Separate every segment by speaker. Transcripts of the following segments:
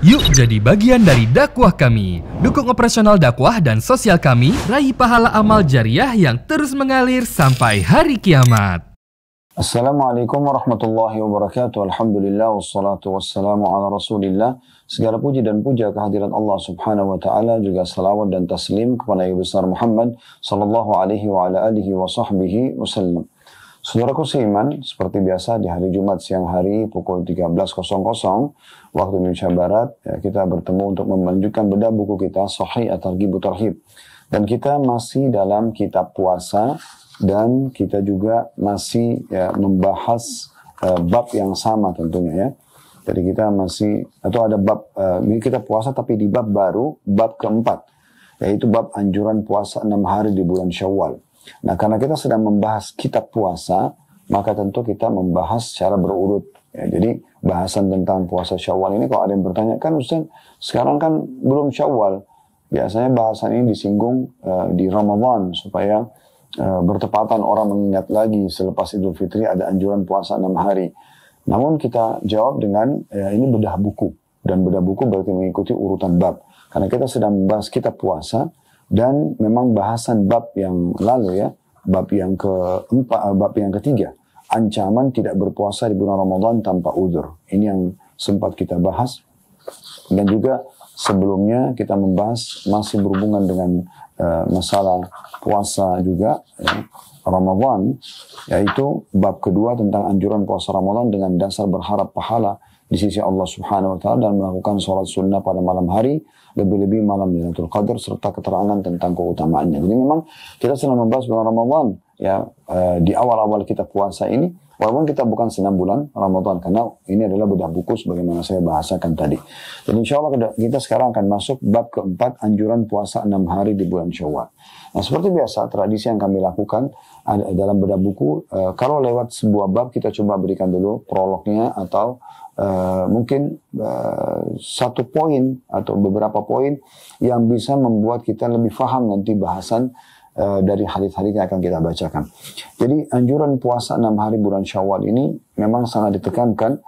Speaker 1: Yuk jadi bagian dari dakwah kami. Dukung operasional dakwah dan sosial kami, raih pahala amal jariah yang terus mengalir sampai hari kiamat.
Speaker 2: Assalamualaikum warahmatullahi wabarakatuh. Alhamdulillah wassalatu wassalamu ala rasulillah. Segala puji dan puja kehadiran Allah subhanahu wa ta'ala, juga salawat dan taslim kepada Nabi besar Muhammad sallallahu alaihi wa ala alihi wa sahbihi wasallam. Saudaraku seiman, seperti biasa di hari Jumat siang hari pukul 13.00 waktu Indonesia Barat, ya, kita bertemu untuk melanjutkan bedah buku kita Sahih At-Targhib Tarhib. Dan kita masih dalam kitab puasa, dan kita juga masih membahas bab yang sama tentunya ya. Jadi kita masih, atau ada bab, kita puasa tapi di bab baru, bab keempat, yaitu bab anjuran puasa 6 hari di bulan Syawal. Nah, karena kita sedang membahas kitab puasa, maka tentu kita membahas secara berurut. Ya, jadi bahasan tentang puasa Syawal ini, kalau ada yang bertanya, kan Ustaz, sekarang kan belum Syawal. Biasanya bahasan ini disinggung di Ramadan, supaya bertepatan orang mengingat lagi selepas Idul Fitri ada anjuran puasa 6 hari. Namun kita jawab dengan, ini bedah buku. Dan bedah buku berarti mengikuti urutan bab. Karena kita sedang membahas kitab puasa, dan memang bahasan bab yang lalu ya, bab yang keempat, bab yang ketiga, ancaman tidak berpuasa di bulan Ramadan tanpa udzur. Ini yang sempat kita bahas. Dan juga sebelumnya kita membahas masih berhubungan dengan masalah puasa juga ya, Ramadan, yaitu bab kedua tentang anjuran puasa Ramadan dengan dasar berharap pahala di sisi Allah Subhanahu wa taala dan melakukan sholat sunnah pada malam hari, lebih-lebih malam Lailatul Qadar, serta keterangan tentang keutamaannya. Jadi memang kita sedang membahas bulan Ramadan ya, di awal-awal kita puasa ini, walaupun kita bukan sedang bulan Ramadan, karena ini adalah bedah buku sebagaimana saya bahasakan tadi. Dan insya Allah kita sekarang akan masuk bab keempat, anjuran puasa 6 hari di bulan Syawal. Nah, seperti biasa, tradisi yang kami lakukan dalam bedah buku, kalau lewat sebuah bab kita coba berikan dulu prolognya, atau mungkin satu poin atau beberapa poin yang bisa membuat kita lebih paham nanti bahasan dari hadis-hadis yang akan kita bacakan. Jadi anjuran puasa 6 hari bulan Syawal ini memang sangat ditekankan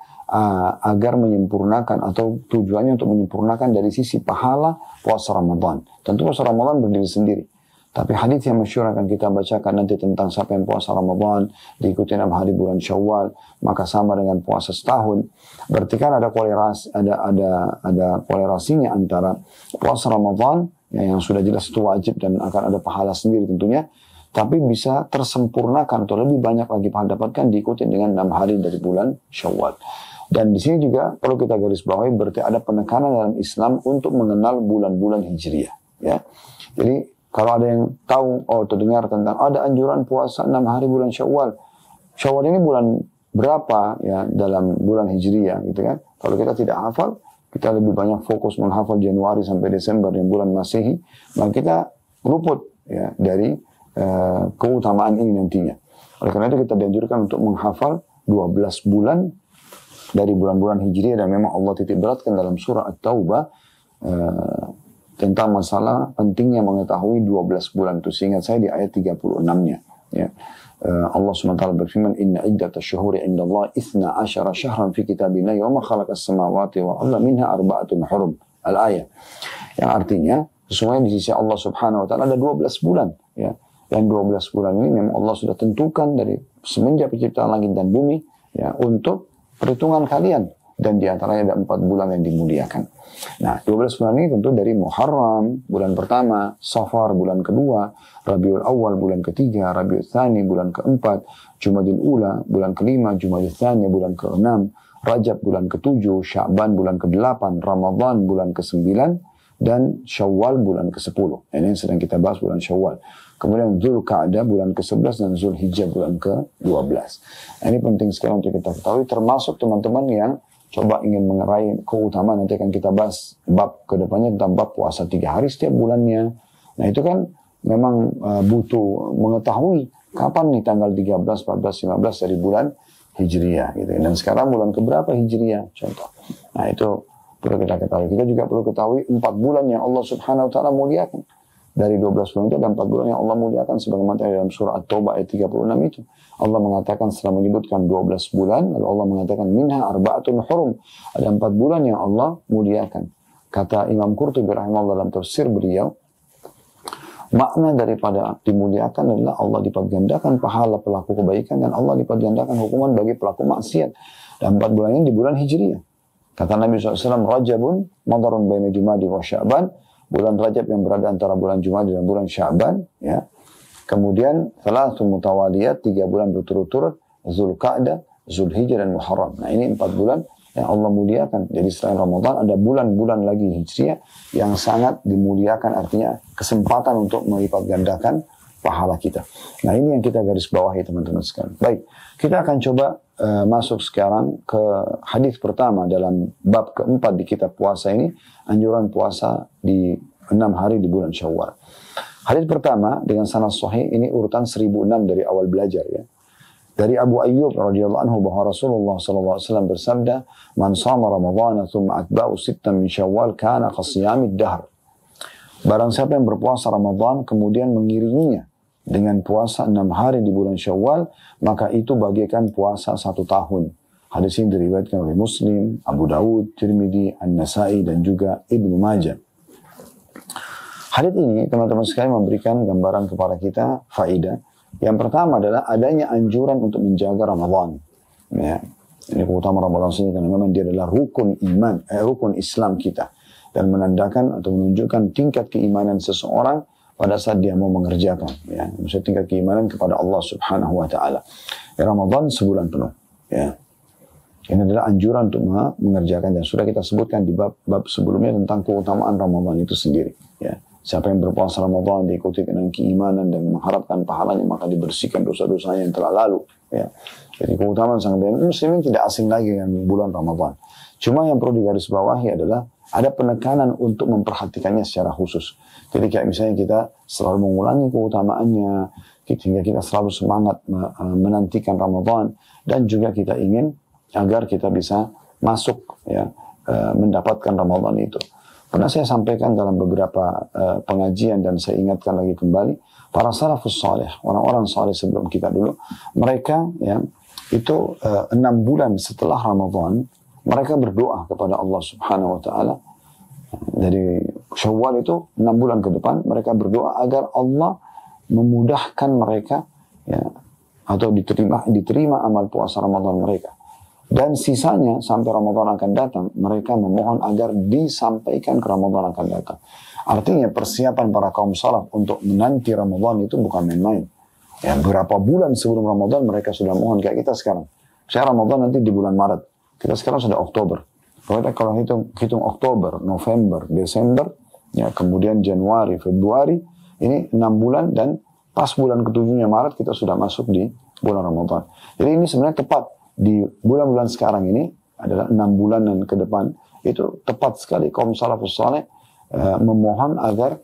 Speaker 2: agar menyempurnakan, atau tujuannya untuk menyempurnakan dari sisi pahala puasa Ramadan. Tentu puasa Ramadan berdiri sendiri. Tapi hadis yang masyhur akan kita bacakan nanti tentang siapa yang puasa Ramadan diikuti 6 hari bulan Syawal, maka sama dengan puasa setahun. Berarti kan ada kolerasi, ada kolerasinya antara puasa Ramadan yang sudah jelas itu wajib dan akan ada pahala sendiri tentunya, tapi bisa tersempurnakan atau lebih banyak lagi pahala dapatkan diikuti dengan 6 hari dari bulan Syawal. Dan di sini juga perlu kita garis bawahi, berarti ada penekanan dalam Islam untuk mengenal bulan-bulan Hijriah ya. Jadi kalau ada yang tahu, terdengar tentang ada anjuran puasa 6 hari bulan Syawal. Syawal ini bulan berapa ya dalam bulan Hijriah gitu kan. Kalau kita tidak hafal, kita lebih banyak fokus menghafal Januari sampai Desember yang bulan Masehi, maka kita luput ya dari keutamaan ini nantinya. Oleh karena itu kita dianjurkan untuk menghafal 12 bulan dari bulan-bulan Hijriah, dan memang Allah titik beratkan dalam surah At-Taubah tentang masalah pentingnya mengetahui 12 bulan itu. Seingat saya di ayat 36-nya ya. Allah SWT berfirman, inna iddatash syuhuri indallahi 12 syahran fi kitabillahi wa ma khalaqas samawati wal arda minha arba'atun hurum. Al-ayat. Yang artinya sesungguhnya di sisi Allah Subhanahu wa taala ada 12 bulan ya. Yang 12 bulan ini memang Allah sudah tentukan dari semenjak penciptaan langit dan bumi ya, untuk perhitungan kalian, dan di antaranya ada 4 bulan yang dimuliakan. Nah, 12 bulan ini tentu dari Muharram, bulan pertama, Safar, bulan kedua, Rabiul Awal, bulan ketiga, Rabiul Tsani, bulan keempat, Jumadil Ula, bulan kelima, Jumadil Tsani, bulan keenam, Rajab, bulan ketujuh, Sya'ban, bulan kedelapan, Ramadan, bulan kesembilan, dan Syawal, bulan ke-10. Ini yang sedang kita bahas, bulan Syawal. Kemudian Dzulqa'dah, bulan ke-11, dan Zulhijjah, bulan ke-12. Nah, ini penting sekali untuk kita ketahui, termasuk teman-teman yang coba ingin mengerai keutamaan. Nanti akan kita bahas bab kedepannya tentang bab puasa 3 hari setiap bulannya. Nah itu kan memang butuh mengetahui kapan nih tanggal 13, 14, 15 dari bulan Hijriah gitu. Dan sekarang bulan keberapa Hijriah contoh. Nah itu perlu kita ketahui. Kita juga perlu ketahui 4 bulan yang Allah Subhanahu wa taala muliakan. dari 12 bulan itu ada 4 bulan yang Allah muliakan sebagaimana dalam surah At-Taubah ayat 36 itu. Allah mengatakan setelah menyebutkan 12 bulan, lalu Allah mengatakan minha arba'atun hurum. Ada 4 bulan yang Allah muliakan. Kata Imam Qurtubi rahimahullah dalam tafsir beliau, makna daripada dimuliakan adalah Allah lipat gandakan pahala pelaku kebaikan dan Allah lipat gandakan hukuman bagi pelaku maksiat. Dan 4 bulan ini di bulan Hijriah. Kata Nabi SAW, Rajabun madarun baina Jumadi wa Sya'ban. Bulan Rajab yang berada antara bulan Jumadi dan bulan Sya'ban. Ya. Kemudian, Thalathun mutawaliyat, 3 bulan berturut-turut. Zulqa'dah, Zulhijjah dan Muharram. Nah ini 4 bulan yang Allah muliakan. Jadi selain Ramadan ada bulan-bulan lagi Hijriah yang sangat dimuliakan, artinya kesempatan untuk melipat gandakan pahala kita. Nah ini yang kita garis bawahi teman-teman sekalian. Baik, kita akan coba masuk sekarang ke hadis pertama dalam bab keempat di kitab puasa ini, anjuran puasa di 6 hari di bulan Syawal. Hadis pertama dengan sanad sahih, ini urutan 1006 dari awal belajar ya. Dari Abu Ayyub radhiyallahu anhu bahwa Rasulullah sallallahu alaihi wasallam bersabda, "Man shama Ramadhana tsumma atba'u sittan min Syawal kana qasiyamid dahr." Barang siapa yang berpuasa Ramadan kemudian mengiringinya dengan puasa 6 hari di bulan Syawal, maka itu bagaikan puasa 1 tahun. Hadis ini diriwayatkan oleh Muslim, Abu Dawud, Tirmidzi, An-Nasa'i dan juga Ibnu Majah. Hadis ini teman-teman sekalian memberikan gambaran kepada kita faedah. Yang pertama adalah adanya anjuran untuk menjaga Ramadan. Ya. Ini keutamaan Ramadan sini karena memang dia adalah rukun iman, rukun Islam kita. Dan menandakan atau menunjukkan tingkat keimanan seseorang pada saat dia mau mengerjakan. Ya. Maksudnya tingkat keimanan kepada Allah subhanahu wa ta'ala. Ya, Ramadan sebulan penuh. Ya. Ini adalah anjuran untuk mengerjakan. Dan sudah kita sebutkan di bab sebelumnya tentang keutamaan Ramadan itu sendiri. Ya. Siapa yang berpuasa Ramadan diikuti dengan keimanan dan mengharapkan pahalanya, maka dibersihkan dosa-dosanya yang telah lalu. Ya. Jadi keutamaan sangat banyak. Muslimin tidak asing lagi dengan bulan Ramadan. Cuma yang perlu digarisbawahi adalah ada penekanan untuk memperhatikannya secara khusus. Jadi kayak misalnya kita selalu mengulangi keutamaannya, sehingga kita selalu semangat menantikan Ramadan, dan juga kita ingin agar kita bisa masuk ya, mendapatkan Ramadan itu. Pernah saya sampaikan dalam beberapa pengajian dan saya ingatkan lagi kembali, para salafus saleh, orang-orang saleh sebelum kita dulu, mereka ya itu 6 bulan setelah Ramadan, mereka berdoa kepada Allah Subhanahu wa taala. Dari Syawal itu 6 bulan ke depan mereka berdoa agar Allah memudahkan mereka ya, atau diterima amal puasa Ramadan mereka. Dan sisanya sampai Ramadan akan datang, mereka memohon agar disampaikan ke Ramadan akan datang. Artinya persiapan para kaum salaf untuk menanti Ramadan itu bukan main-main. Ya, berapa bulan sebelum Ramadan mereka sudah mohon kayak kita sekarang. Saya Ramadan nanti di bulan Maret. Kita sekarang sudah Oktober. Kalau hitung Oktober, November, Desember, ya kemudian Januari, Februari, ini 6 bulan dan pas bulan ketujuhnya Maret kita sudah masuk di bulan Ramadan. Jadi ini sebenarnya tepat. Di bulan-bulan sekarang ini adalah 6 bulanan ke depan, itu tepat sekali kaum salafus saleh memohon agar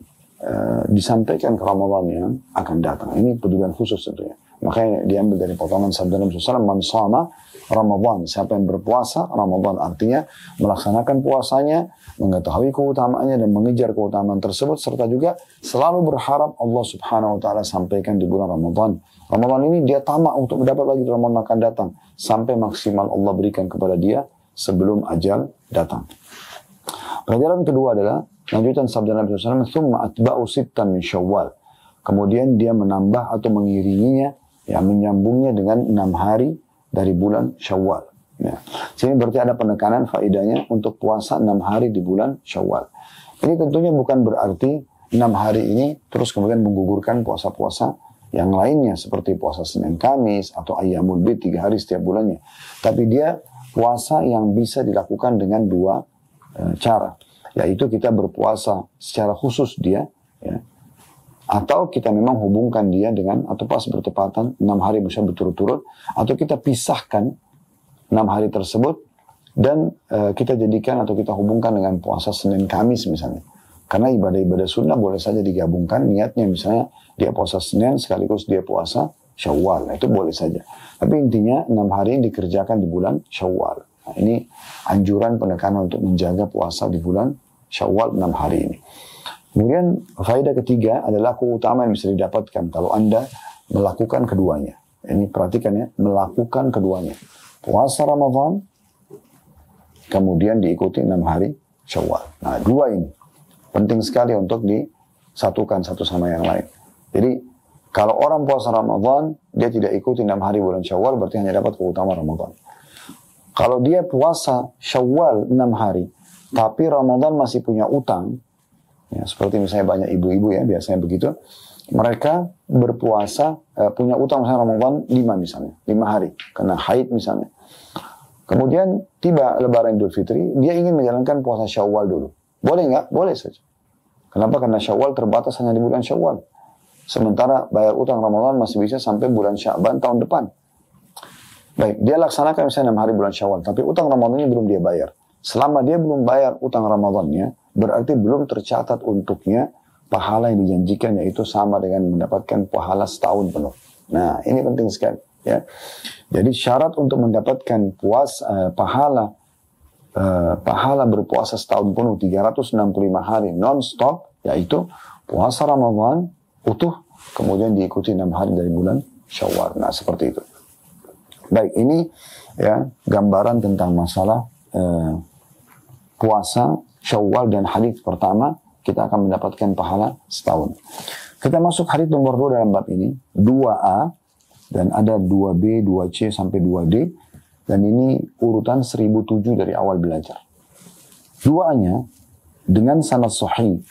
Speaker 2: disampaikan ke Ramadan yang akan datang. Ini pedulian khusus tentunya. Makanya diambil dari potongan sabda Nabi SAW, man shama Ramadan, siapa yang berpuasa Ramadan, artinya melaksanakan puasanya, mengetahui keutamaannya dan mengejar keutamaan tersebut, serta juga selalu berharap Allah Subhanahu wa taala sampaikan di bulan Ramadan. Ramadan ini dia tamak untuk mendapat lagi Ramadan akan datang sampai maksimal Allah berikan kepada dia sebelum ajal datang. Pelajaran kedua adalah lanjutan sabda Nabi SAW, "Tsumma atba'u sittan min Syawal." Kemudian dia menambah atau mengiringinya, ya menyambungnya dengan 6 hari dari bulan Syawal. Ya. Sini berarti ada penekanan faedahnya untuk puasa 6 hari di bulan Syawal. Ini tentunya bukan berarti 6 hari ini terus kemudian menggugurkan puasa-puasa yang lainnya seperti puasa Senin Kamis atau Ayyamul Bid 3 hari setiap bulannya. Tapi dia puasa yang bisa dilakukan dengan 2 cara. Yaitu kita berpuasa secara khusus dia, ya, atau kita memang hubungkan dia dengan, atau pas bertepatan 6 hari bisa berturut-turut, atau kita pisahkan 6 hari tersebut dan kita jadikan atau kita hubungkan dengan puasa Senin Kamis misalnya. Karena ibadah-ibadah sunnah boleh saja digabungkan, niatnya misalnya dia puasa Senin sekaligus dia puasa Syawal, nah, itu boleh saja. Tapi intinya 6 hari ini dikerjakan di bulan Syawal. Nah, ini anjuran penekanan untuk menjaga puasa di bulan Syawal 6 hari ini. Kemudian faedah ketiga adalah keutamaan yang bisa didapatkan kalau Anda melakukan keduanya. Ini perhatikan ya, melakukan keduanya. Puasa Ramadan, kemudian diikuti 6 hari Syawal. Nah, dua ini penting sekali untuk disatukan satu sama yang lain. Jadi, kalau orang puasa Ramadan, dia tidak ikuti 6 hari bulan Syawal, berarti hanya dapat keutamaan Ramadan. Kalau dia puasa Syawal 6 hari, tapi Ramadan masih punya utang, ya, seperti misalnya banyak ibu-ibu ya, biasanya begitu, mereka berpuasa, punya utang misalnya Ramadan 5 hari, kena haid misalnya. Kemudian tiba Lebaran Idul Fitri, dia ingin menjalankan puasa Syawal dulu. Boleh nggak? Boleh saja. Kenapa? Karena Syawal terbatas hanya di bulan Syawal. Sementara bayar utang Ramadan masih bisa sampai bulan Sya'ban tahun depan. Baik, dia laksanakan misalnya 6 hari bulan Syawal, tapi utang Ramadannya belum dia bayar. Selama dia belum bayar utang Ramadannya, berarti belum tercatat untuknya pahala yang dijanjikan, yaitu sama dengan mendapatkan pahala setahun penuh. Nah, ini penting sekali. Ya. Jadi syarat untuk mendapatkan pahala berpuasa setahun penuh 365 hari non-stop, yaitu puasa Ramadan utuh, kemudian diikuti 6 hari dari bulan Syawal. Nah, seperti itu. Baik, ini ya gambaran tentang masalah puasa Syawal, dan hadis pertama kita akan mendapatkan pahala setahun. Kita masuk hadis nomor 2 dalam bab ini, 2A, dan ada 2B, 2C sampai 2D, dan ini urutan 1007 dari awal belajar. Duanya dengan sanad sahih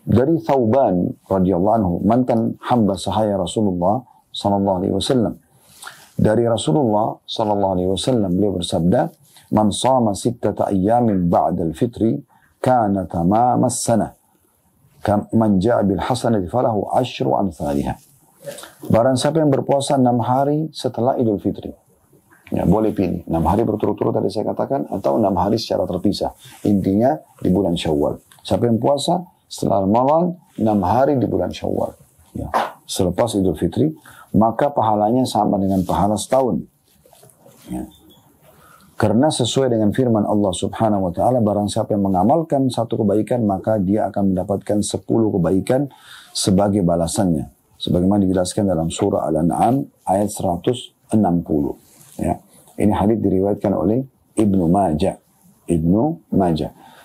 Speaker 2: dari Thauban radhiyallahu anhu, mantan hamba sahaya Rasulullah sallallahu alaihi wasallam. Dari Rasulullah sallallahu alaihi wasallam beliau bersabda, "Man shama 6 ayyamin ba'da al-fitri kana tamam as-sanah. Man ja'a bil hasanati falahu 10 amsalihha." Barang siapa yang berpuasa 6 hari setelah Idul Fitri. Ya, boleh pilih 6 hari berturut-turut tadi saya katakan, atau 6 hari secara terpisah. Intinya di bulan Syawal. Siapa yang puasa setelah Ramadan 6 hari di bulan Syawal, ya, selepas Idul Fitri, maka pahalanya sama dengan pahala setahun. Ya. Karena sesuai dengan firman Allah Subhanahu wa taala, barang siapa yang mengamalkan satu kebaikan, maka dia akan mendapatkan 10 kebaikan sebagai balasannya. Sebagaimana dijelaskan dalam surah Al-An'am ayat 160. Ya. Ini hadis diriwayatkan oleh Ibnu Majah.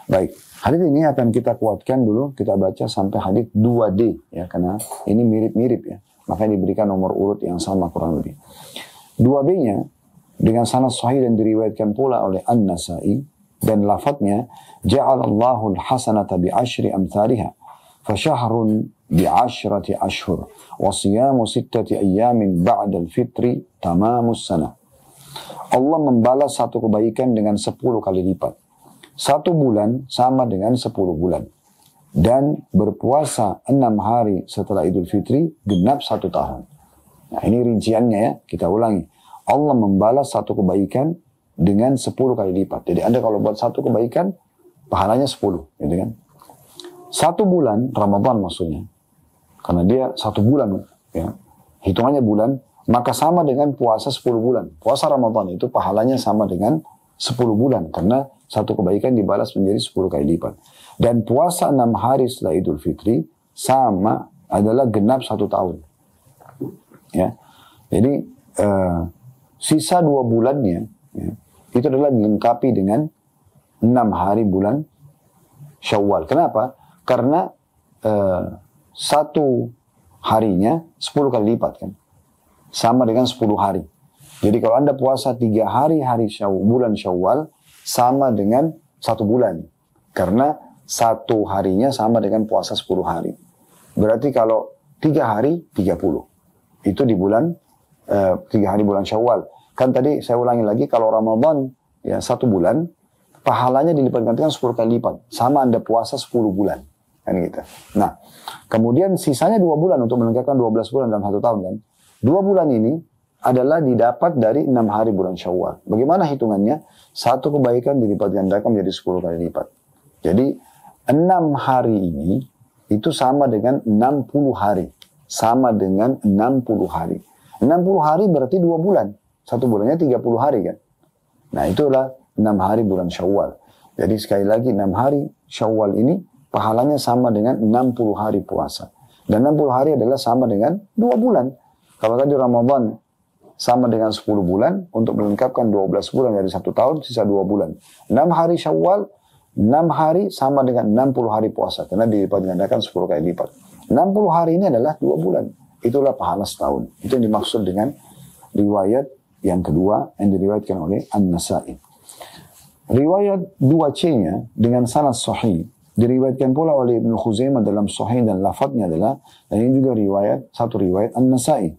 Speaker 2: Baik, hadis ini akan kita kuatkan dulu, kita baca sampai hadis 2D ya, karena ini mirip-mirip ya. Makanya diberikan nomor urut yang sama kurang lebih. 2B-nya dengan sanad sahih dan diriwayatkan pula oleh An-Nasa'i, dan lafadznya ja'alallahu al-hasanata bi 10 amsalihha fa syahrun bi 10 ashhur wa siyamu 6 ayyamin ba'da al-fitri tamamus sanah. Allah membalas satu kebaikan dengan 10 kali lipat. 1 bulan sama dengan 10 bulan. Dan berpuasa 6 hari setelah Idul Fitri genap 1 tahun. Nah, ini rinciannya ya, kita ulangi. Allah membalas satu kebaikan dengan 10 kali lipat. Jadi Anda kalau buat satu kebaikan, pahalanya 10. Gitu kan? 1 bulan, Ramadan maksudnya. Karena dia 1 bulan, ya, hitungannya bulan, maka sama dengan puasa 10 bulan. Puasa Ramadan itu pahalanya sama dengan 10 bulan. Karena satu kebaikan dibalas menjadi 10 kali lipat. Dan puasa 6 hari setelah Idul Fitri sama adalah genap 1 tahun. Ya. Jadi sisa 2 bulannya ya, itu adalah dilengkapi dengan 6 hari bulan Syawal. Kenapa? Karena 1 harinya 10 kali lipat kan. Sama dengan 10 hari. Jadi kalau Anda puasa 3 hari bulan Syawal sama dengan 1 bulan. Karena 1 harinya sama dengan puasa 10 hari. Berarti kalau 3 hari 30. Itu di bulan 3 hari bulan Syawal. Kan tadi saya ulangi lagi, kalau Ramadan ya 1 bulan, pahalanya dilipat gantikan 10 kali lipat. Sama Anda puasa 10 bulan. Kan gitu. Nah, kemudian sisanya 2 bulan untuk melengkapkan 12 bulan dalam 1 tahun kan. 2 bulan ini adalah didapat dari 6 hari bulan Syawal. Bagaimana hitungannya? 1 kebaikan dilipat gandakan menjadi 10 kali lipat. Jadi 6 hari ini itu sama dengan 60 hari. Sama dengan 60 hari. 60 hari berarti 2 bulan. 1 bulannya 30 hari kan. Nah itulah 6 hari bulan Syawal. Jadi sekali lagi 6 hari Syawal ini pahalanya sama dengan 60 hari puasa. Dan 60 hari adalah sama dengan 2 bulan. Kalau tadi Ramadan sama dengan 10 bulan, untuk melengkapkan 12 bulan dari 1 tahun, sisa 2 bulan. 6 hari Syawal, 6 hari sama dengan 60 hari puasa. Karena dilipat gandakan 10 kali lipat. 60 hari ini adalah 2 bulan. Itulah pahala setahun. Itu yang dimaksud dengan riwayat yang kedua yang diriwayatkan oleh An-Nasa'i. Riwayat 2C-nya dengan sanad sahih diriwayatkan pula oleh Ibnu Khuzaimah dalam sahih dan lafadznya adalah, dan ini juga satu riwayat An-Nasa'i.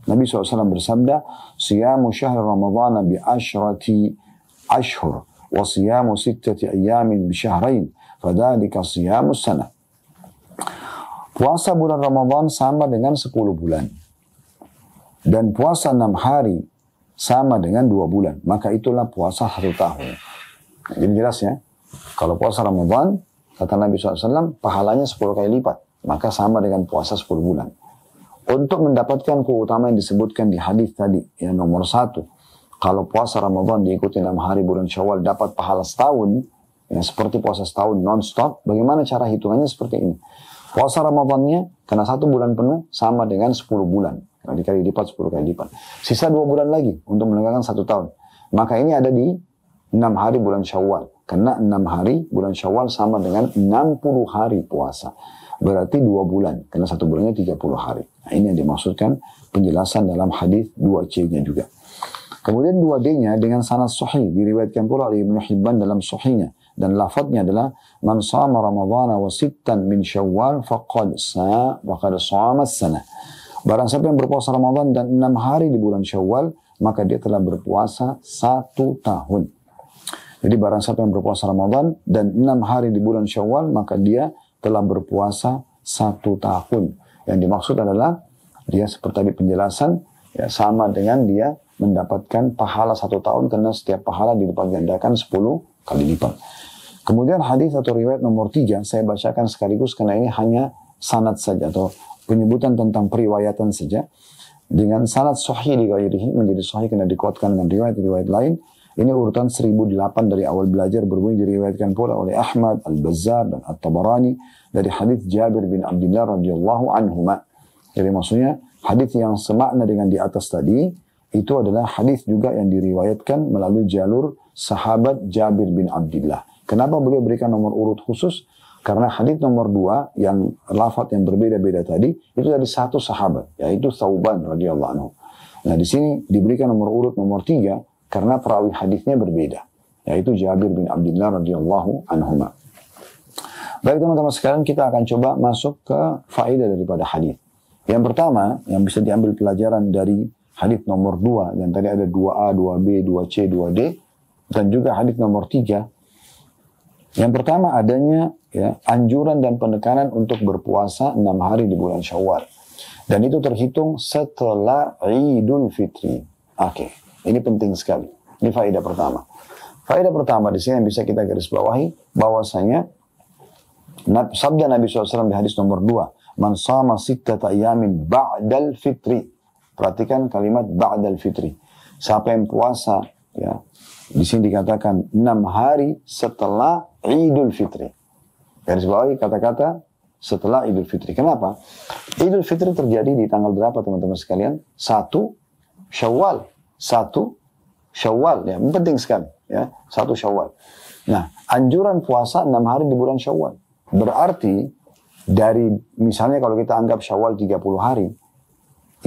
Speaker 2: Nabi SAW bersabda, "Siyamu syahr Ramadhan bi asyrati ashhur wa siyamu sittati ayamin bi syahrain, fadzalika siyamu sanah." Puasa bulan Ramadan sama dengan 10 bulan. Dan puasa 6 hari sama dengan 2 bulan. Maka itulah puasa 1 tahun. Jadi jelas ya. Kalau puasa Ramadan, kata Nabi SAW, pahalanya 10 kali lipat. Maka sama dengan puasa 10 bulan. Untuk mendapatkan keutamaan yang disebutkan di hadis tadi, yang nomor 1. Kalau puasa Ramadan diikuti 6 hari bulan Syawal dapat pahala setahun, yang seperti puasa setahun non-stop, bagaimana cara hitungannya seperti ini. Puasa Ramadannya, karena 1 bulan penuh, sama dengan 10 bulan. Kalau dikali lipat, 10 kali lipat. Sisa 2 bulan lagi untuk melengkapkan 1 tahun. Maka ini ada di 6 hari bulan Syawal. Karena 6 hari bulan Syawal sama dengan 60 hari puasa. Berarti 2 bulan. Karena 1 bulannya 30 hari. Nah, ini yang dimaksudkan penjelasan dalam hadis 2C-nya juga. Kemudian 2D-nya dengan sanad sahih. Diriwayatkan pula oleh Ibnu Hibban dalam sahihnya. Dan lafadznya adalah, "Man shama Ramadhana wa sittan min Syawal faqad shama as-sanah." Barang siapa yang berpuasa Ramadan dan 6 hari di bulan Syawal, maka dia telah berpuasa 1 tahun. Jadi barang siapa yang berpuasa Ramadan dan 6 hari di bulan Syawal, maka dia telah berpuasa 1 tahun. Yang dimaksud adalah dia seperti tadi penjelasan, ya, sama dengan dia mendapatkan pahala 1 tahun karena setiap pahala dilipat gandakan 10 kali lipat. Kemudian hadis atau riwayat nomor 3 saya bacakan sekaligus karena ini hanya sanad saja atau penyebutan tentang periwayatan saja. Dengan sanad sahih di ghairihi, menjadi sahih karena dikuatkan dengan riwayat-riwayat lain. Ini urutan 1008 dari awal belajar, berbunyi diriwayatkan pula oleh Ahmad, Al-Bazzar dan At-Tabarani dari hadis Jabir bin Abdullah radhiyallahu anhuma. Jadi maksudnya hadis yang semakna dengan di atas tadi itu adalah hadis juga yang diriwayatkan melalui jalur sahabat Jabir bin Abdullah. Kenapa beliau berikan nomor urut khusus? Karena hadis nomor 2 yang lafaz yang berbeda-beda tadi itu dari satu sahabat, yaitu Thauban radhiyallahu anhu. Nah, di sini diberikan nomor urut nomor 3 karena perawi hadisnya berbeda, yaitu Jabir bin Abdullah radhiyallahu anhuma. Baik teman-teman sekalian, kita akan coba masuk ke faedah daripada hadis. Yang pertama yang bisa diambil pelajaran dari hadis nomor 2, yang tadi ada 2A, 2B, 2C, 2D, dan juga hadis nomor 3. Yang pertama adanya ya, anjuran dan penekanan untuk berpuasa 6 hari di bulan Syawal. Dan itu terhitung setelah Idul Fitri. Oke, ini penting sekali. Ini faedah pertama. Faedah pertama di sini yang bisa kita garis bawahi bahwasanya sabda Nabi SAW di hadis nomor 2, "Man shama sittata ayamin ba'dal fitri." Perhatikan kalimat ba'dal fitri. Siapa yang puasa ya, di sini dikatakan 6 hari setelah Idul Fitri. Garis bawahi kata-kata setelah Idul Fitri. Kenapa? Idul Fitri terjadi di tanggal berapa teman-teman sekalian? 1 Syawal. 1 Syawal. Ya, penting sekali. Ya, 1 Syawal. Nah, anjuran puasa 6 hari di bulan Syawal. Berarti dari misalnya kalau kita anggap Syawal 30 hari,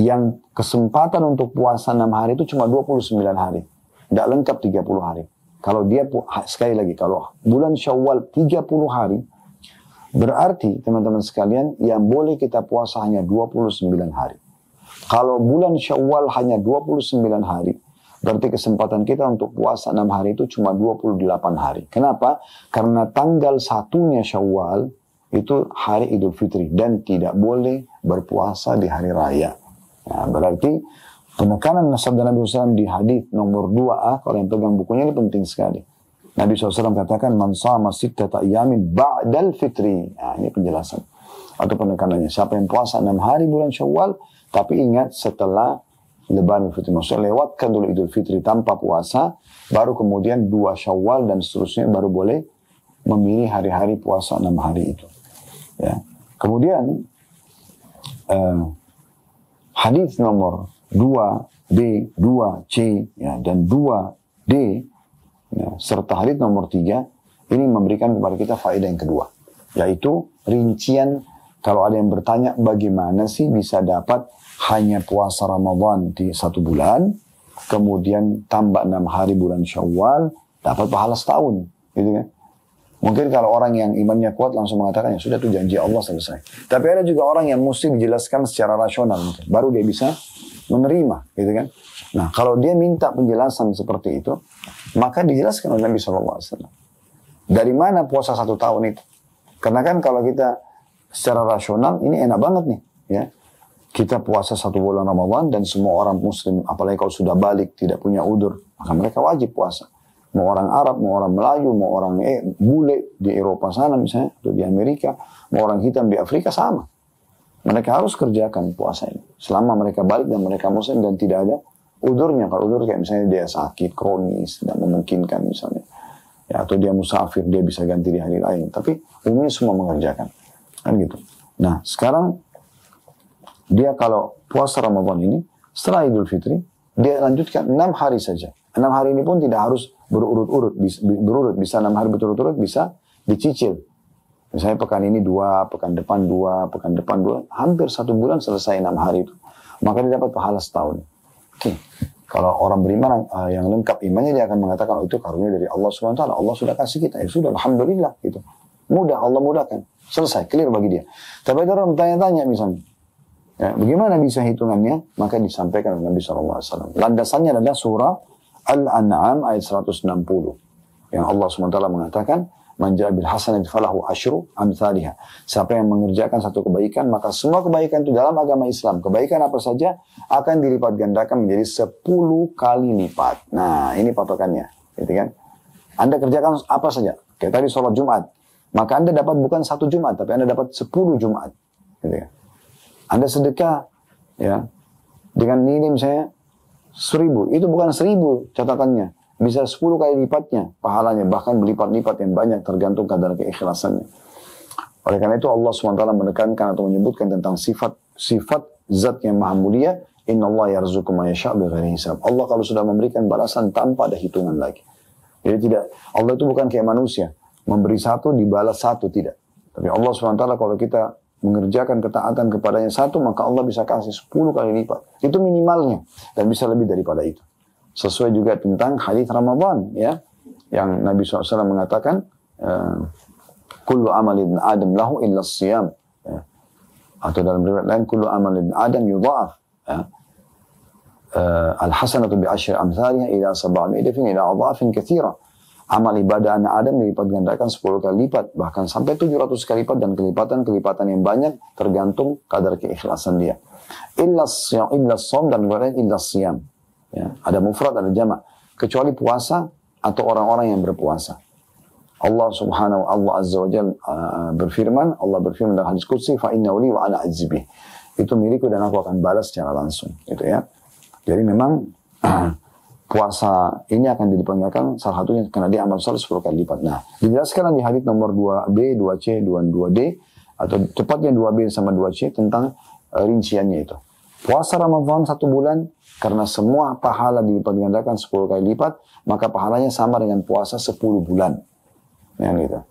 Speaker 2: yang kesempatan untuk puasa 6 hari itu cuma 29 hari. Tidak lengkap 30 hari. Kalau dia, sekali lagi, kalau bulan Syawal 30 hari, berarti teman-teman sekalian, yang boleh kita puasa hanya 29 hari. Kalau bulan Syawal hanya 29 hari, berarti kesempatan kita untuk puasa 6 hari itu cuma 28 hari. Kenapa? Karena tanggal 1-nya Syawal itu hari Idul Fitri dan tidak boleh berpuasa di hari raya. Nah, berarti penekanan sabda Nabi SAW di hadis nomor 2A, kalau yang pegang bukunya ini penting sekali. Nabi SAW katakan, "Man shama sittata ayamin ba'dal fitri." Nah, ini penjelasan atau penekanannya. Siapa yang puasa 6 hari bulan Syawal, tapi ingat setelah Lebaran Fitri. Maksudnya lewatkan dulu Idul Fitri tanpa puasa, baru kemudian 2 Syawal dan seterusnya baru boleh memilih hari-hari puasa 6 hari itu. Ya. Kemudian hadis nomor 2B, 2C ya, dan 2D ya, serta hadis nomor 3 ini memberikan kepada kita faedah yang kedua, yaitu rincian. Kalau ada yang bertanya bagaimana sih bisa dapat hanya puasa Ramadan di 1 bulan, kemudian tambah 6 hari bulan Syawal, dapat pahala setahun, gitu kan? Mungkin kalau orang yang imannya kuat langsung mengatakan, ya sudah tuh janji Allah selesai. Tapi ada juga orang yang mesti dijelaskan secara rasional, mungkin, baru dia bisa menerima, gitu kan? Nah, kalau dia minta penjelasan seperti itu, maka dijelaskan oleh Nabi SAW. Dari mana puasa 1 tahun itu? Karena kan kalau kita secara rasional, ini enak banget nih, ya. Kita puasa 1 bulan Ramadan dan semua orang muslim, apalagi kalau sudah balik, tidak punya udur, maka mereka wajib puasa. Mau orang Arab, mau orang Melayu, mau orang bule di Eropa sana misalnya, atau di Amerika, mau orang hitam di Afrika sama. Mereka harus kerjakan puasa ini. Selama mereka balik dan mereka muslim dan tidak ada udurnya. Kalau udur kayak misalnya dia sakit, kronis, tidak memungkinkan misalnya. Ya, atau dia musafir, dia bisa ganti di hari lain. Tapi umumnya semua mengerjakan. Kan gitu. Nah, sekarang dia kalau puasa Ramadan ini, setelah Idul Fitri, dia lanjutkan 6 hari saja. 6 hari ini pun tidak harus berurut-urut, bisa 6 hari berturut-turut, bisa dicicil. Misalnya pekan ini 2, pekan depan 2, pekan depan 2, hampir 1 bulan selesai 6 hari itu. Maka dia dapat pahala setahun. Oke. Kalau orang beriman yang lengkap imannya, dia akan mengatakan, oh, itu karunia dari Allah SWT. Allah sudah kasih kita. Ya sudah, alhamdulillah. Gitu. Mudah, Allah mudahkan. Selesai, clear bagi dia. Tapi ada orang bertanya-tanya misalnya, ya, bagaimana bisa hitungannya? Maka disampaikan oleh Nabi SAW. Landasannya adalah surah Al-An'am ayat 160. Yang Allah SWT mengatakan, Man ja'a bil hasanati falahu asyru amsalihha. Siapa yang mengerjakan satu kebaikan, maka semua kebaikan itu dalam agama Islam, kebaikan apa saja akan dilipat gandakan menjadi 10 kali lipat. Nah, ini patokannya, gitu kan? Anda kerjakan apa saja. Kayak tadi sholat Jumat, maka Anda dapat bukan 1 Jumat, tapi Anda dapat 10 Jumat. Gitu kan? Anda sedekah, ya, dengan nilai misalnya 1000, itu bukan 1000 catatannya, bisa 10 kali lipatnya pahalanya, bahkan berlipat-lipat yang banyak tergantung kadar keikhlasannya. Oleh karena itu Allah SWT menekankan atau menyebutkan tentang sifat zat yang maha mulia, innallaha yarzuqu man yasha' bighairi hisab. Allah kalau sudah memberikan balasan tanpa ada hitungan lagi. Jadi tidak, Allah itu bukan kayak manusia, memberi 1 dibalas 1, tidak. Tapi Allah SWT kalau kita mengerjakan ketaatan kepadanya 1, maka Allah bisa kasih 10 kali lipat. Itu minimalnya. Dan bisa lebih daripada itu. Sesuai juga tentang hadis Ramadan, ya, yang Nabi SAW mengatakan, kullu amal ibn Adam lahu illa siyam. Ya. Atau dalam riwayat lain, kullu amal ibn Adam yudha'af. Ya. Al-hasanatu bi asyri amthaliha ila 700 ila adhafin katsira. Amal ibadah anak Adam dilipat gandakan 10 kali lipat, bahkan sampai 700 kali lipat, dan kelipatan yang banyak tergantung kadar keikhlasan dia. Illa shaum, dan illa siyam. Ya, ada mufrad, ada jamak. Kecuali puasa atau orang-orang yang berpuasa. Allah subhanahu Allah azza wa jalla berfirman, Allah berfirman dalam hadis qudsi, fa inna li wa ana azbih. Itu milikku dan aku akan balas secara langsung, gitu ya. Jadi memang puasa ini akan dilipat salah satunya karena dia amal saleh 10 kali lipat. Nah, dijelaskan di hadis nomor 2B, 2C, 2D, atau tepatnya 2B sama 2C tentang rinciannya itu. Puasa Ramadan 1 bulan, karena semua pahala dilipat gandakan 10 kali lipat, maka pahalanya sama dengan puasa 10 bulan. Ya, gitu.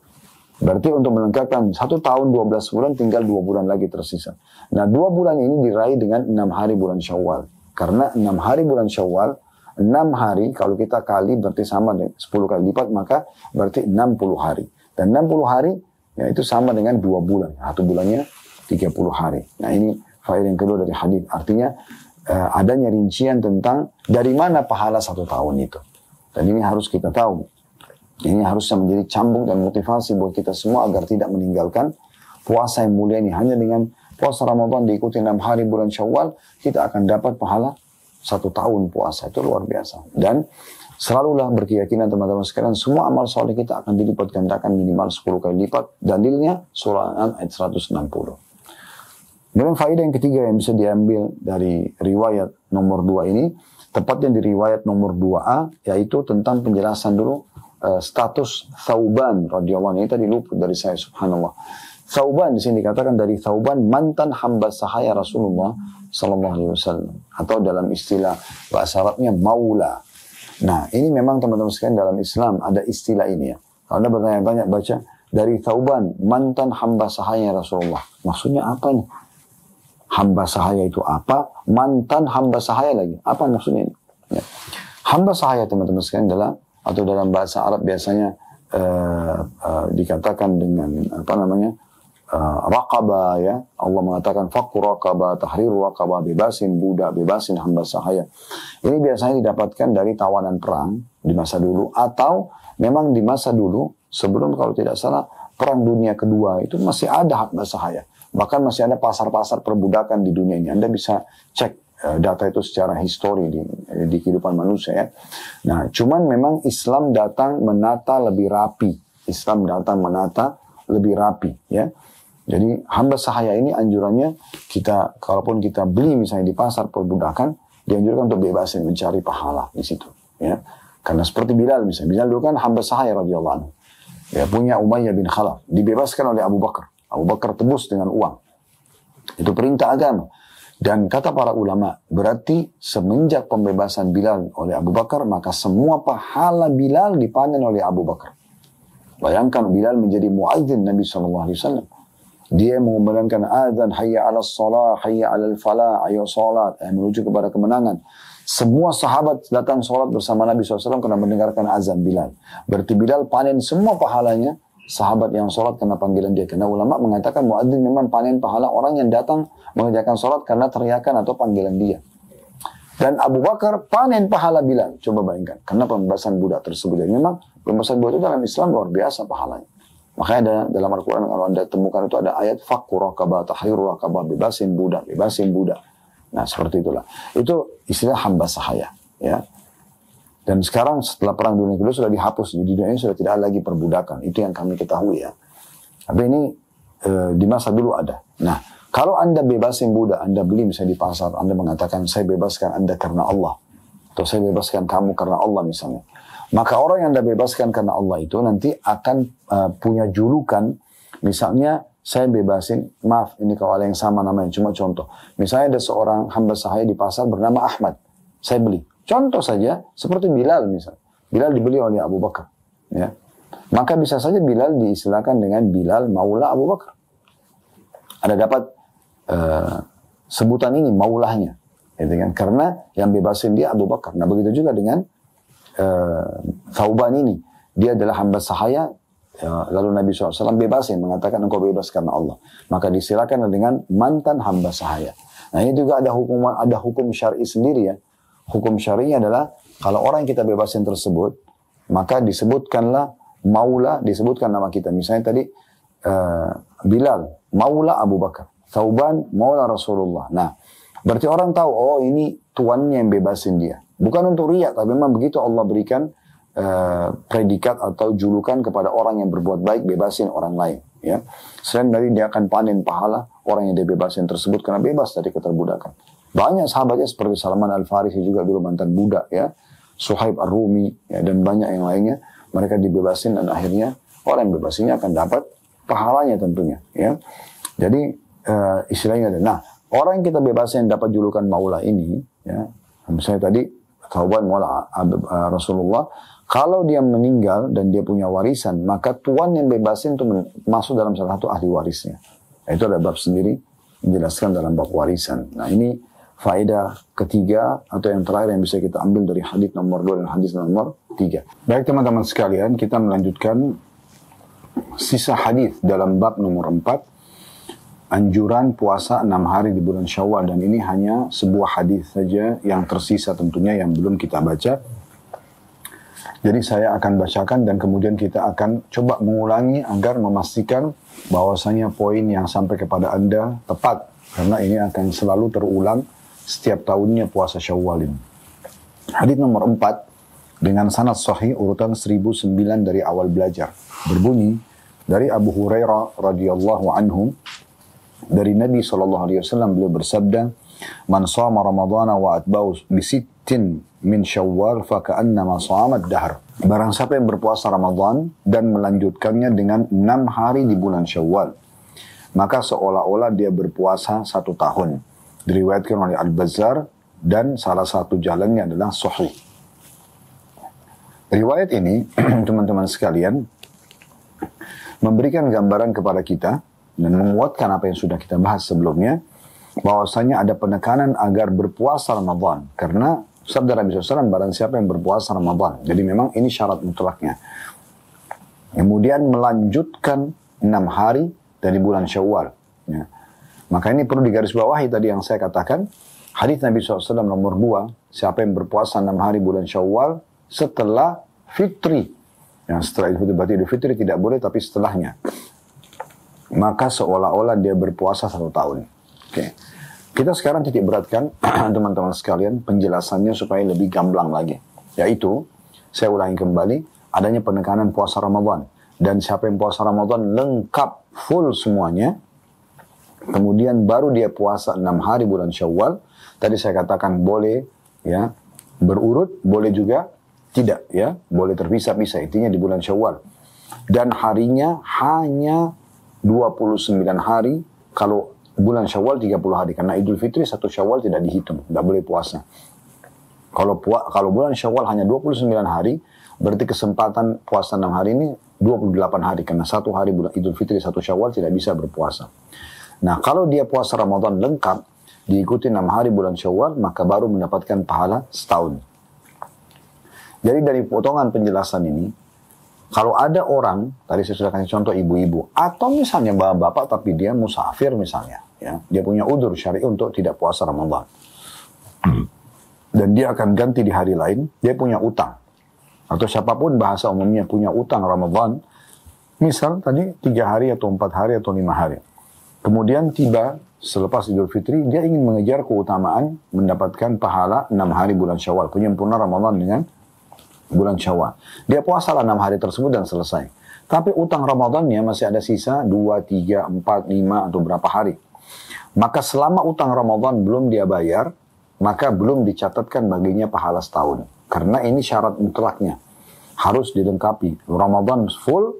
Speaker 2: Berarti untuk melengkapkan 1 tahun 12 bulan, tinggal 2 bulan lagi tersisa. Nah, 2 bulan ini diraih dengan 6 hari bulan Syawal. Karena 6 hari bulan Syawal, 6 hari kalau kita kali berarti sama dengan 10 kali lipat, maka berarti 60 hari. Dan 60 hari, ya itu sama dengan 2 bulan. 1 bulannya 30 hari. Nah, ini faedah yang kedua dari hadis. Artinya adanya rincian tentang dari mana pahala 1 tahun itu. Dan ini harus kita tahu. Ini harusnya menjadi cambuk dan motivasi buat kita semua agar tidak meninggalkan puasa yang mulia ini. Hanya dengan puasa Ramadan diikuti 6 hari bulan Syawal, kita akan dapat pahala 1 tahun puasa. Itu luar biasa. Dan selalulah berkeyakinan teman-teman sekalian, semua amal soleh kita akan dilipat gandakan minimal 10 kali lipat. Dalilnya surah Al-An'am ayat 160. Kemudian faedah yang ketiga yang bisa diambil dari riwayat nomor 2 ini, tepatnya di riwayat nomor 2A, yaitu tentang penjelasan dulu status Thauban radhiyallahu anhu. Ini tadi luput dari saya, subhanallah. Thauban di sini dikatakan dari Thauban, mantan hamba sahaya Rasulullah sallallahu alaihi wasallam, atau dalam istilah bahasa Arabnya maula. Nah, ini memang teman-teman sekalian dalam Islam ada istilah ini ya. Kalau Anda bertanya-tanya baca dari Thauban, mantan hamba sahaya Rasulullah. Maksudnya apa nih? Hamba sahaya itu apa? Mantan hamba sahaya lagi. Apa maksudnya ini? Ya. Hamba sahaya teman-teman sekalian adalah, atau dalam bahasa Arab biasanya dikatakan dengan apa namanya? Raqabah ya. Allah mengatakan fakku raqabah, tahriru raqabah, bebasin budak, bebasin hamba sahaya. Ini biasanya didapatkan dari tawanan perang di masa dulu, atau memang di masa dulu sebelum, kalau tidak salah, perang dunia kedua itu masih ada hamba sahaya. Bahkan masih ada pasar-pasar perbudakan di dunia ini. Anda bisa cek data itu secara histori di kehidupan manusia ya. Nah, cuman memang Islam datang menata lebih rapi. Islam datang menata lebih rapi ya. Jadi hamba sahaya ini anjurannya kita, kalaupun kita beli misalnya di pasar perbudakan, dianjurkan untuk bebasin, mencari pahala di situ ya. Karena seperti Bilal misalnya, Bilal dulu kan hamba sahaya radhiyallahu anhu. Ya, punya Umayyah bin Khalaf, dibebaskan oleh Abu Bakar. Abu Bakar tebus dengan uang. Itu perintah agama. Dan kata para ulama, berarti semenjak pembebasan Bilal oleh Abu Bakar, maka semua pahala Bilal dipanen oleh Abu Bakar. Bayangkan Bilal menjadi muadzin Nabi SAW. Dia mengumandangkan azan, hayya ala salah, hayya ala falah, ayo salat, menuju kepada kemenangan. Semua sahabat datang salat bersama Nabi SAW karena mendengarkan azan Bilal. Berarti Bilal panen semua pahalanya sahabat yang salat karena panggilan dia. Karena ulama mengatakan muadzin memang panen pahala orang yang datang mengerjakan salat karena teriakan atau panggilan dia. Dan Abu Bakar panen pahala Bilal. Coba bayangkan, karena pembebasan budak tersebut. Dan memang pembebasan budak itu dalam Islam luar biasa pahalanya. Makanya ada dalam Al-Quran, kalau Anda temukan itu ada ayat fakku raqabah, tahriru raqabah, bebasin budak, bebasin budak. Nah, seperti itulah. Itu istilah hamba sahaya, ya. Dan sekarang setelah perang dunia kedua sudah dihapus, di dunia ini sudah tidak ada lagi perbudakan. Itu yang kami ketahui ya. Tapi ini di masa dulu ada. Nah, kalau Anda bebasin budak, Anda beli misalnya di pasar, Anda mengatakan saya bebaskan Anda karena Allah, atau saya bebaskan kamu karena Allah misalnya. Maka orang yang Anda bebaskan karena Allah itu nanti akan punya julukan, misalnya saya bebasin, maaf ini kalau ada yang sama namanya, cuma contoh. Misalnya ada seorang hamba sahaya di pasar bernama Ahmad, saya beli. Contoh saja, seperti Bilal misalnya. Bilal dibeli oleh Abu Bakar. Ya. Maka bisa saja Bilal diistilahkan dengan Bilal Maula Abu Bakar. Ada dapat sebutan ini, maulahnya. Gitu kan? Karena yang bebasin dia Abu Bakar. Nah begitu juga dengan Thauban ini. Dia adalah hamba sahaya, lalu Nabi SAW bebasin, mengatakan engkau bebas karena Allah. Maka disilakan dengan mantan hamba sahaya. Nah ini juga ada hukum syar'i sendiri ya. Hukum syar'i adalah kalau orang yang kita bebasin tersebut, maka disebutkanlah maula, disebutkan nama kita. Misalnya tadi Bilal, maula Abu Bakar. Thauban, maula Rasulullah. Nah, berarti orang tahu, oh ini tuannya yang bebasin dia. Bukan untuk riya, tapi memang begitu Allah berikan predikat atau julukan kepada orang yang berbuat baik, bebasin orang lain. Ya. Selain dari dia akan panen pahala orang yang dia bebasin tersebut karena bebas dari keterbudakan. Banyak sahabatnya seperti Salman Al-Farisi juga dulu mantan budak ya. Suhaib Ar-Rumi ya, dan banyak yang lainnya. Mereka dibebasin dan akhirnya orang yang bebasinnya akan dapat pahalanya tentunya. Ya. Jadi istilahnya ada. Nah, orang yang kita bebasin dapat julukan maula ini, ya, misalnya tadi Thauban maula Rasulullah, kalau dia meninggal dan dia punya warisan, maka tuan yang bebasin itu masuk dalam salah satu ahli warisnya. Itu ada bab sendiri menjelaskan dalam bab warisan. Nah ini faedah ketiga atau yang terakhir yang bisa kita ambil dari hadis nomor 2 dan hadis nomor 3. Baik teman-teman sekalian, kita melanjutkan sisa hadis dalam bab nomor 4. Anjuran puasa 6 hari di bulan Syawal, dan ini hanya sebuah hadis saja yang tersisa tentunya yang belum kita baca. Jadi saya akan bacakan dan kemudian kita akan coba mengulangi agar memastikan bahwasanya poin yang sampai kepada Anda tepat, karena ini akan selalu terulang setiap tahunnya puasa Syawal ini. Hadis nomor 4 dengan sanad sahih urutan 1009 dari awal belajar berbunyi dari Abu Hurairah radhiyallahu anhu. Dari Nabi SAW beliau bersabda, Man shama Ramadhana wa atba'u bisittin min Syawal fa ka'annama shama ad-dahr. Barang siapa yang berpuasa Ramadan dan melanjutkannya dengan 6 hari di bulan Syawal, maka seolah-olah dia berpuasa 1 tahun. Diriwayatkan oleh Al-Bazzar dan salah satu jalannya adalah sahih. Riwayat ini, teman-teman sekalian, memberikan gambaran kepada kita dan menguatkan apa yang sudah kita bahas sebelumnya, bahwasanya ada penekanan agar berpuasa Ramadan. Karena sabda Nabi SAW, barang siapa yang berpuasa Ramadan. Jadi memang ini syarat mutlaknya. Kemudian melanjutkan 6 hari dari bulan Syawal. Ya. Maka ini perlu digarisbawahi tadi yang saya katakan. Hadis Nabi SAW nomor 2, siapa yang berpuasa 6 hari bulan Syawal setelah fitri. Ya, setelah itu berarti Idul Fitri tidak boleh, tapi setelahnya. Maka seolah-olah dia berpuasa 1 tahun. Oke. Kita sekarang titik beratkan, teman-teman sekalian, penjelasannya supaya lebih gamblang lagi. Yaitu, saya ulangi kembali, adanya penekanan puasa Ramadan. Dan siapa yang puasa Ramadan lengkap, full semuanya, kemudian baru dia puasa 6 hari bulan Syawal. Tadi saya katakan boleh ya berurut, boleh juga tidak ya, boleh terpisah-pisah, intinya di bulan Syawal. Dan harinya hanya 29 hari, kalau bulan Syawal 30 hari, karena Idul Fitri 1 Syawal tidak dihitung, tidak boleh puasa. Kalau bulan Syawal hanya 29 hari, berarti kesempatan puasa 6 hari ini 28 hari, karena 1 hari bulan Idul Fitri 1 Syawal tidak bisa berpuasa. Nah, kalau dia puasa Ramadan lengkap, diikuti 6 hari bulan Syawal, maka baru mendapatkan pahala setahun. Jadi dari potongan penjelasan ini, kalau ada orang, tadi saya sudah kasih contoh ibu-ibu, atau misalnya bapak-bapak tapi dia musafir misalnya, ya, dia punya udzur syar'i untuk tidak puasa Ramadan. Dan dia akan ganti di hari lain, dia punya utang. Atau siapapun bahasa umumnya punya utang Ramadan, misal tadi 3 hari atau 4 hari atau 5 hari. Kemudian tiba selepas Idul Fitri, dia ingin mengejar keutamaan mendapatkan pahala 6 hari bulan Syawal, penyempurna Ramadan dengan bulan Syawal. Dia puasalah 6 hari tersebut dan selesai. Tapi utang Ramadannya masih ada sisa 2, 3, 4, 5 atau berapa hari. Maka selama utang Ramadan belum dia bayar, maka belum dicatatkan baginya pahala setahun. Karena ini syarat mutlaknya. Harus dilengkapi. Ramadan full,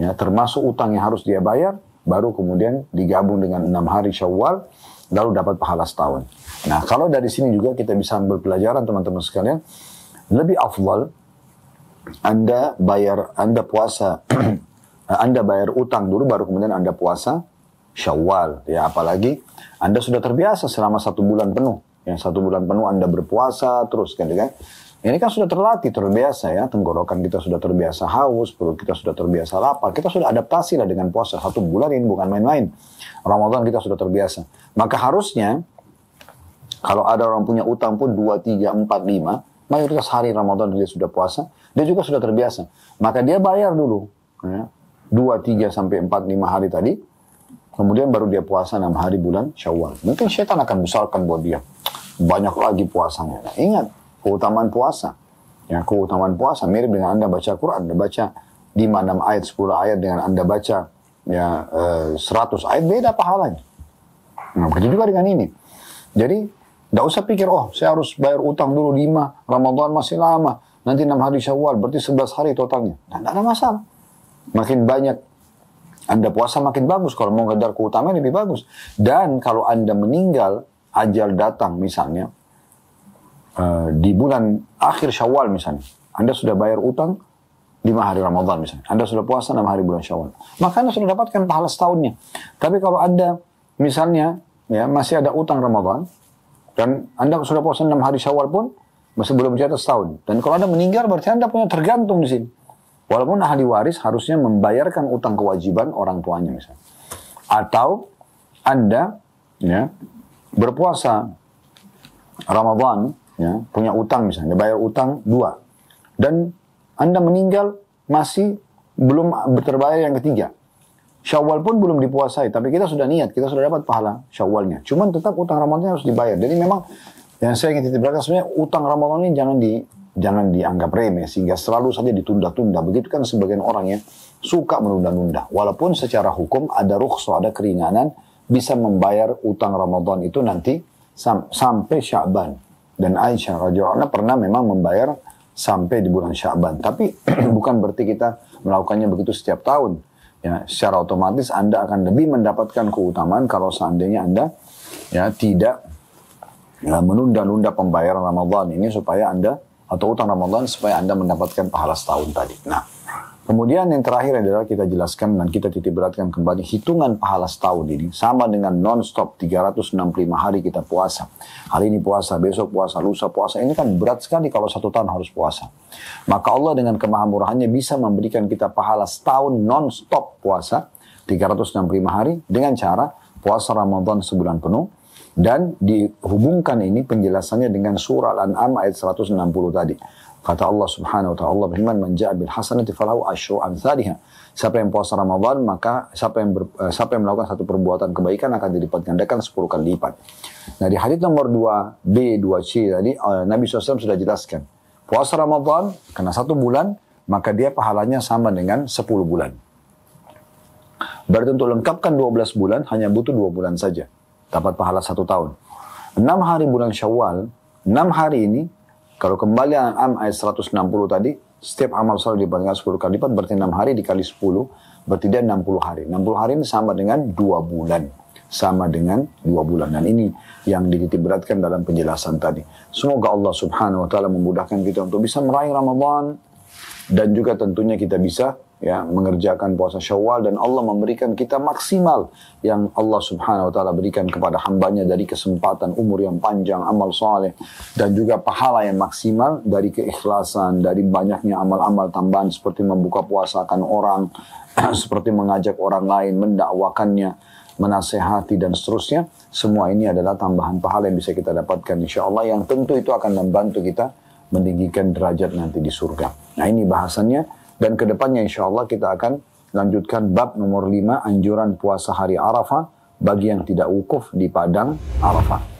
Speaker 2: ya, termasuk utang yang harus dia bayar, baru kemudian digabung dengan 6 hari Syawal, lalu dapat pahala setahun. Nah, kalau dari sini juga kita bisa ambil pelajaran teman-teman sekalian, lebih afdal Anda puasa, Anda bayar utang dulu, baru kemudian Anda puasa Syawal. Ya, apalagi Anda sudah terbiasa selama 1 bulan penuh. Ya, 1 bulan penuh Anda berpuasa terus, kan? Ini kan sudah terlatih, terbiasa ya, tenggorokan kita sudah terbiasa haus, perut kita sudah terbiasa lapar, kita sudah adaptasi lah dengan puasa. 1 bulan ini bukan main-main. Ramadan kita sudah terbiasa. Maka harusnya, kalau ada orang punya utang pun 2, 3, 4, 5, mayoritas hari Ramadan dia sudah puasa, dia juga sudah terbiasa. Maka dia bayar dulu, ya, 2, 3, sampai 4, 5 hari tadi, kemudian baru dia puasa 6 hari bulan Syawal. Mungkin syaitan akan besarkan buat dia. Banyak lagi puasanya. Nah, ingat, keutamaan puasa. Ya, keutamaan puasa mirip dengan Anda baca Quran. Anda baca 5, 6 ayat, 10 ayat dengan Anda baca ya 100 ayat, beda pahalanya. Nah, begitu juga dengan ini. Jadi, tidak usah pikir, oh saya harus bayar utang dulu 5, Ramadan masih lama, nanti 6 hari Syawal, berarti 11 hari totalnya. Nah, tidak ada masalah. Makin banyak Anda puasa, makin bagus. Kalau mau ngejar keutamaan, lebih bagus. Dan kalau Anda meninggal, ajal datang misalnya, di bulan akhir Syawal misalnya, Anda sudah bayar utang 5 hari Ramadan misalnya, Anda sudah puasa 6 hari bulan Syawal, maka Anda sudah dapatkan pahala setahunnya. Tapi kalau Anda misalnya ya masih ada utang Ramadan dan Anda sudah puasa 6 hari Syawal pun masih belum mencatat setahun, dan kalau Anda meninggal berarti Anda punya tergantung di sini. Walaupun ahli waris harusnya membayarkan utang kewajiban orang tuanya misalnya. Atau Anda ya berpuasa Ramadan, ya, punya utang misalnya, bayar utang 2, dan Anda meninggal masih belum terbayar yang ketiga. Syawal pun belum dipuasai, tapi kita sudah niat, kita sudah dapat pahala Syawalnya. Cuman tetap utang Ramadan harus dibayar. Jadi memang yang saya ingin titip beratkan sebenarnya utang Ramadan ini jangan dianggap remeh sehingga selalu saja ditunda-tunda. Begitu kan sebagian orang yang suka menunda-nunda. Walaupun secara hukum ada rukhsah, ada keringanan, bisa membayar utang Ramadan itu nanti sampai Sya'ban. Dan Aisyah radhiyallahu anha pernah memang membayar sampai di bulan Sya'ban. Tapi bukan berarti kita melakukannya begitu setiap tahun. Ya, secara otomatis Anda akan lebih mendapatkan keutamaan kalau seandainya Anda ya tidak menunda-nunda pembayaran Ramadan ini supaya Anda, atau utang Ramadan supaya Anda mendapatkan pahala setahun tadi. Nah, kemudian yang terakhir adalah kita jelaskan dan kita titik beratkan kembali hitungan pahala setahun ini sama dengan non-stop 365 hari kita puasa. Hari ini puasa, besok puasa, lusa puasa. Ini kan berat sekali kalau 1 tahun harus puasa. Maka Allah dengan kemahamurahannya bisa memberikan kita pahala setahun non-stop puasa 365 hari dengan cara puasa Ramadan sebulan penuh. Dan dihubungkan ini penjelasannya dengan surah Al-An'am ayat 160 tadi. Kata Allah subhanahu wa ta'ala, Allah berfirman, "Man ja'a bil hasanati falahu asyru amsalihha." Siapa yang puasa Ramadan, maka siapa yang melakukan satu perbuatan kebaikan akan dilipat gandakan 10 kali lipat. Nah, di hadits nomor 2B, 2C tadi, Nabi SAW sudah jelaskan. Puasa Ramadan, karena 1 bulan, maka dia pahalanya sama dengan 10 bulan. Berarti untuk lengkapkan 12 bulan, hanya butuh 2 bulan saja. Dapat pahala 1 tahun. 6 hari bulan Syawal, 6 hari ini, kalau kembali Al-An'am ayat 160 tadi, setiap amal soleh dibandingkan 10 kali lipat, berarti 6 hari dikali 10, berarti dia 60 hari. 60 hari ini sama dengan 2 bulan. Sama dengan 2 bulan. Dan ini yang dititik beratkan dalam penjelasan tadi. Semoga Allah subhanahu wa ta'ala memudahkan kita untuk bisa meraih Ramadan. Dan juga tentunya kita bisa mengerjakan puasa Syawal, dan Allah memberikan kita maksimal yang Allah subhanahu wa ta'ala berikan kepada hambanya dari kesempatan umur yang panjang, amal soleh, dan juga pahala yang maksimal dari keikhlasan, dari banyaknya amal-amal tambahan seperti membuka puasakan orang, seperti mengajak orang lain, mendakwakannya, menasehati, dan seterusnya. Semua ini adalah tambahan pahala yang bisa kita dapatkan insyaAllah, yang tentu itu akan membantu kita meninggikan derajat nanti di surga. Nah, ini bahasannya. Dan kedepannya insya Allah kita akan lanjutkan bab nomor 5, anjuran puasa hari Arafah bagi yang tidak wukuf di padang Arafah.